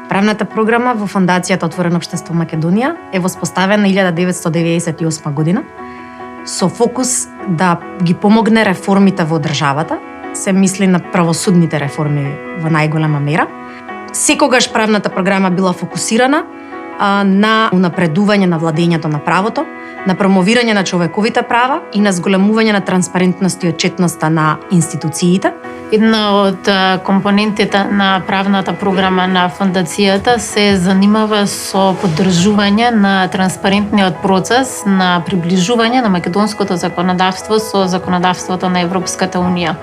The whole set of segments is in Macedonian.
Правната програма во Фондацијата Отворено општество Македонија е воспоставена 1998 година со фокус да ги помогне реформите во државата, се мисли на правосудните реформи во најголема мера. Секогаш правната програма била фокусирана на унапредување на владењето на правото, на промовирање на човековите права и на зголемување на транспарентност и отчетноста на институциите. Една од компонентите на правната програма на фондацијата се занимава со поддржување на транспарентниот процес на приближување на македонското законодавство со законодавството на Европската унија.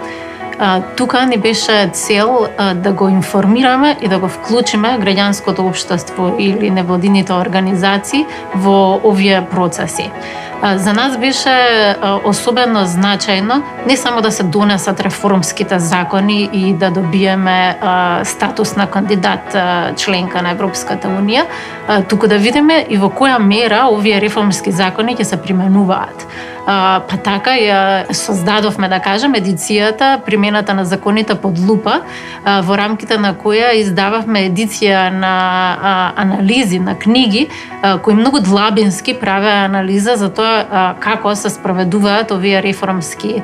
Тука ни беше цел да го информираме и да го вклучиме граѓанското општество или невладините организации во овие процеси. За нас беше особено значајно не само да се донесат реформските закони и да добиеме статус на кандидат членка на Европската унија, туку да видиме и во која мера овие реформски закони ќе се применуваат. Па така ја создадовме, да кажем, едицијата примената на законите под лупа, во рамките на која издававме едиција на анализи, на книги, кои многу длабински правеа анализа за тоа како се спроведуваат овие реформски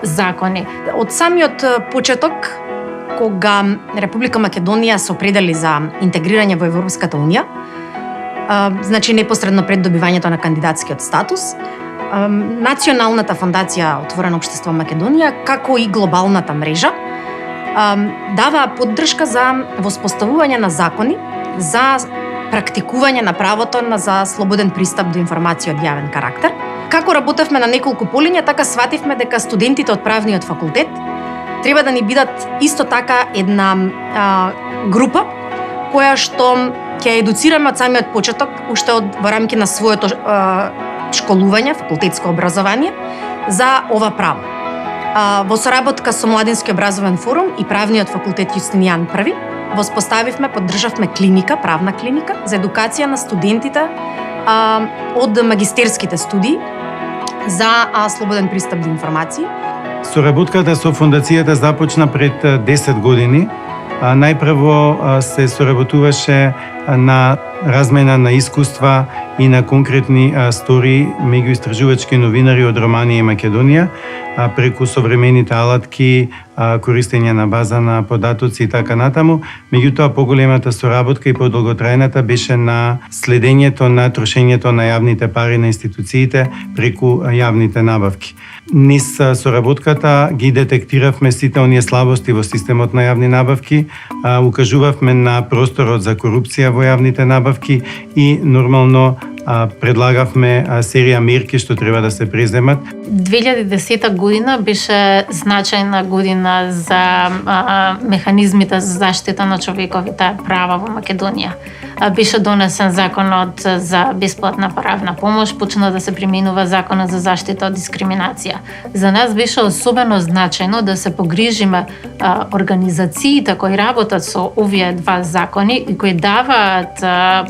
закони. Од самиот почеток, кога Република Македонија се определи за интегрирање во Европската унија, значи непосредно пред добивањето на кандидатскиот статус, Националната фондација Отворено општество Македонија, како и глобалната мрежа, дава поддршка за воспоставување на закони за практикување на правото за слободен пристап до информација од јавен карактер. Како работевме на неколку полиња, така свативме дека студентите од правниот факултет треба да ни бидат исто така една група која што ќе едуцираме од самиот почеток, уште во рамки на своето школување, факултетско образование за ова право. Во соработка со Младински образовен форум и Правниот факултет Јустинијан I воспоставивме, поддржавме клиника, правна клиника за едукација на студентите од магистерските студии за слободен пристап до информации. Соработката со фондацијата започна пред 10 години. Најпрво се соработуваше на размена на искуства и на конкретни стори меѓу истражувачки новинари од Романија и Македонија, преку современите алатки, користење на база на податоци и така натаму. Меѓутоа, поголемата соработка и подолготрајната беше на следењето на трошењето на јавните пари на институциите преку јавните набавки. Низ соработката ги детектиравме сите оние слабости во системот на јавни набавки, укажувавме на просторот за корупција во јавните набавки и нормално предлагавме серија мерки што треба да се преземат. 2010 година беше значајна година за механизмите за заштита на човековите права во Македонија. Беше донесен законот за бесплатна правна помош, почна да се применува законот за заштита од дискриминација. За нас беше особено значајно да се погрижиме организациите кои работат со овие два закони и кои даваат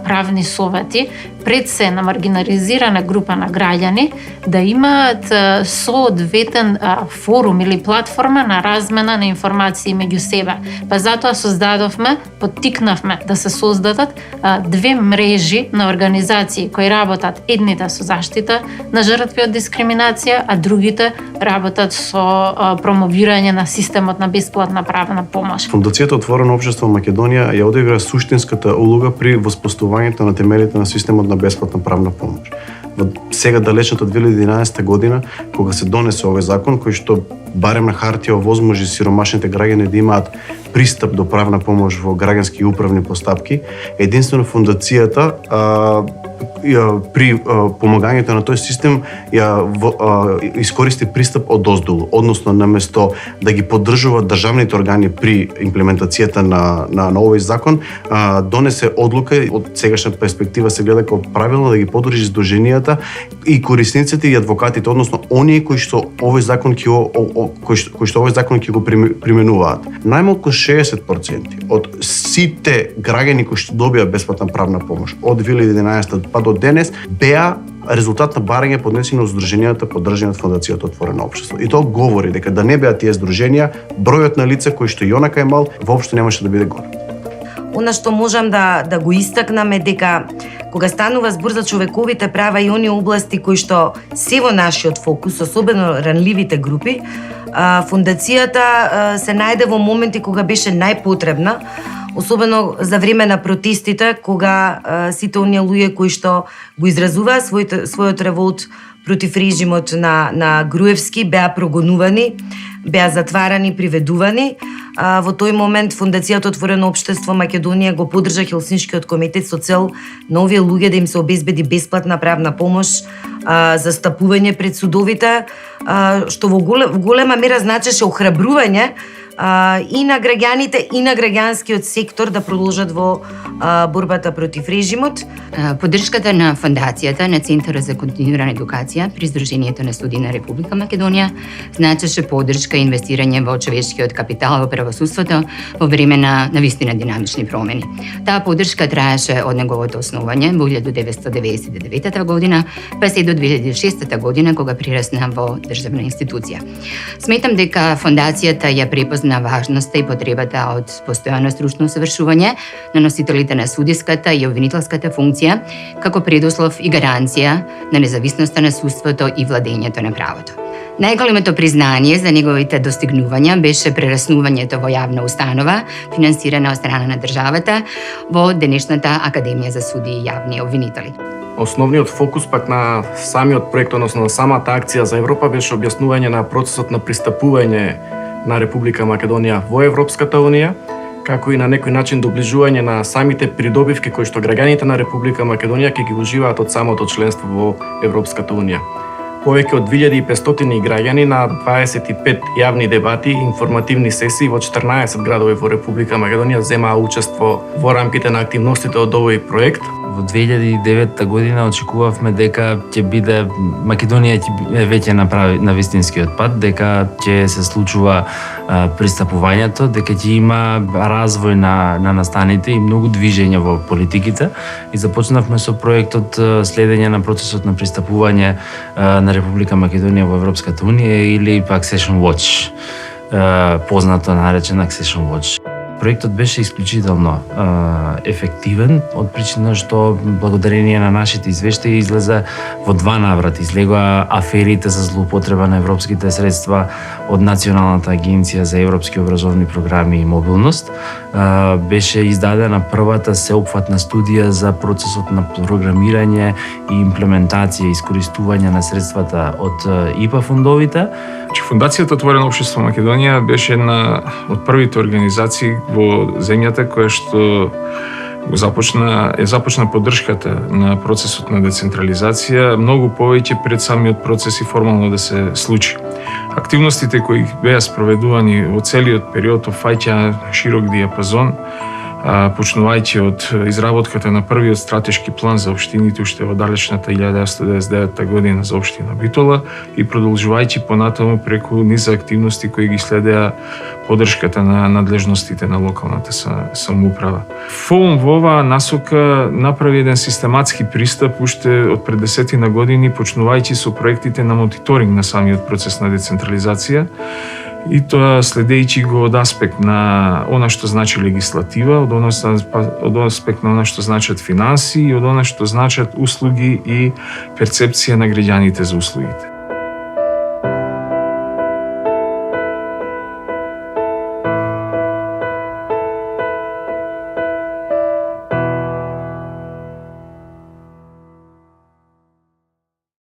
правни совети пред се на маргинализирана група на граѓани да имаат соодветен форум или платформа на размена на информации меѓу себе. Па затоа создадовме, поттикнавме да се создадат две мрежи на организации кои работат, едните со заштита на жртви од дискриминација, а другите работат со промовирање на системот на бесплатна правна помош. Фондацијата Отворено општество Македонија ја одигра суштинската улога при воспоставувањето на темелите на системот на бесплатна правна помош. Во сега далечната 2011 година, кога се донесе овој закон, кој што барем на хартија овозможи сиромашните граѓани да имаат пристап до правна помош во граѓански и управни постапки, единствено фондацијата при помагањето на тој систем искористи пристап од оздолу, односно наместо да ги поддржува државните органи при имплементацијата на овој закон, донесе одлука од сегашна перспектива се гледа како правилно да ги поддржи здруженијата и корисниците и адвокатите, односно оние кои што овој закон ќе го применуваат. Најмалку 60% од сите граѓани кои што добија бесплатна правна помош од 2011 па до денес беа резултат на барање поднесени од здруженијата поддржани од Фондацијата Отворено општество. И тоа говори дека да не беа тие здруженија, бројот на лица кои што и онака е мал, воопшто немаше да биде голем. она што можам да го истакнам е дека кога станува збор за човековите права и оние области кои што се во нашиот фокус, особено ранливите групи, фондацијата се најде во моменти кога беше најпотребна, особено за време на протестите, кога сите оние луѓе кои што го изразуваа својот револт против режимот на Груевски беа прогонувани, беа затварани, приведувани. Во тој момент Фондацијата Отворено општество Македонија го поддржа Хелсиншкиот комитет со цел на овие луѓе да им се обезбеди бесплатна правна помош, застапување пред судовите, што во голема мера значеше охрабрување и на граѓаните и на граѓанскиот сектор да продолжат во борбата против режимот. Поддршката на фондацијата на Центарот за континуирана едукација при Сдруженијето на судии на Република Македонија значеше поддршка и инвестирање во човечкиот капитал во правосудството во време на навистина динамични промени. Таа поддршка траеше од неговото основање во 1999 година, па се до 2006 година кога прирасна во државна институција. Сметам дека фондацијата ја препозна важноста и потребата од постојано стручно усовршување на носителите на судиската и обвинителската функција како предуслов и гаранција на независноста на судството и владењето на правото. Најголемото признание за неговите достигнувања беше прераснувањето во јавна установа, финансирана од страна на државата, во денешната Академија за судии и јавни обвинители. Основниот фокус пак на самиот проект, односно на самата акција за Европа, беше објаснување на процесот на пристапување на Република Македонија во Европската Унија, како и на некој начин доближување на самите придобивки кои што граѓаните на Република Македонија ќе ги уживаат од самото членство во Европската Унија. Повеќе од 2500 граѓани на 25 јавни дебати и информативни сесии во 14 градови во Република Македонија земаа учество во рамките на активностите од овој проект. Во 2009 година очекувавме дека ќе биде Македонија ќе веќе на вистинскиот пат, дека ќе се случува пристапувањето, дека ќе има развој на настаните и многу движење во политиките и започнавме со проектот следење на процесот на пристапување на Република Македонија во Европската Унија или пак Accession Watch, познато наречен Accession Watch. Проектот беше исклучително ефективен од причина што благодарение на нашите извештаи излезе во 2 наврати. Излегоа аферите за злоупотреба на европските средства од Националната агенција за европски образовни програми и мобилност. Беше издадена првата сеопфатна студија за процесот на програмирање и имплементација и искористување на средствата од ИПА фондовите. Фондацијата Отворено општество Македонија беше една од првите организации во земјата која што започна поддршката на процесот на децентрализација многу повеќе пред самиот процес и формално да се случи. Активностите кои беа спроведувани во целиот период опфаќаа широк диапазон, почнувајќи од изработката на првиот стратешки план за општините уште во далечната 1999 година за општина Битола и продолжувајќи понатаму преку низ активности кои ги следеа поддршката на надлежностите на локалната самоуправа. ФОУМ во оваа насока направи еден систематски пристап уште од пред 10 години, почнувајќи со проектите на мониторинг на самиот процес на децентрализација, и тоа следејќи го од аспект на она што значи легислатива, од аспект на она што значат финанси и од она што значат услуги и перцепција на граѓаните за услугите.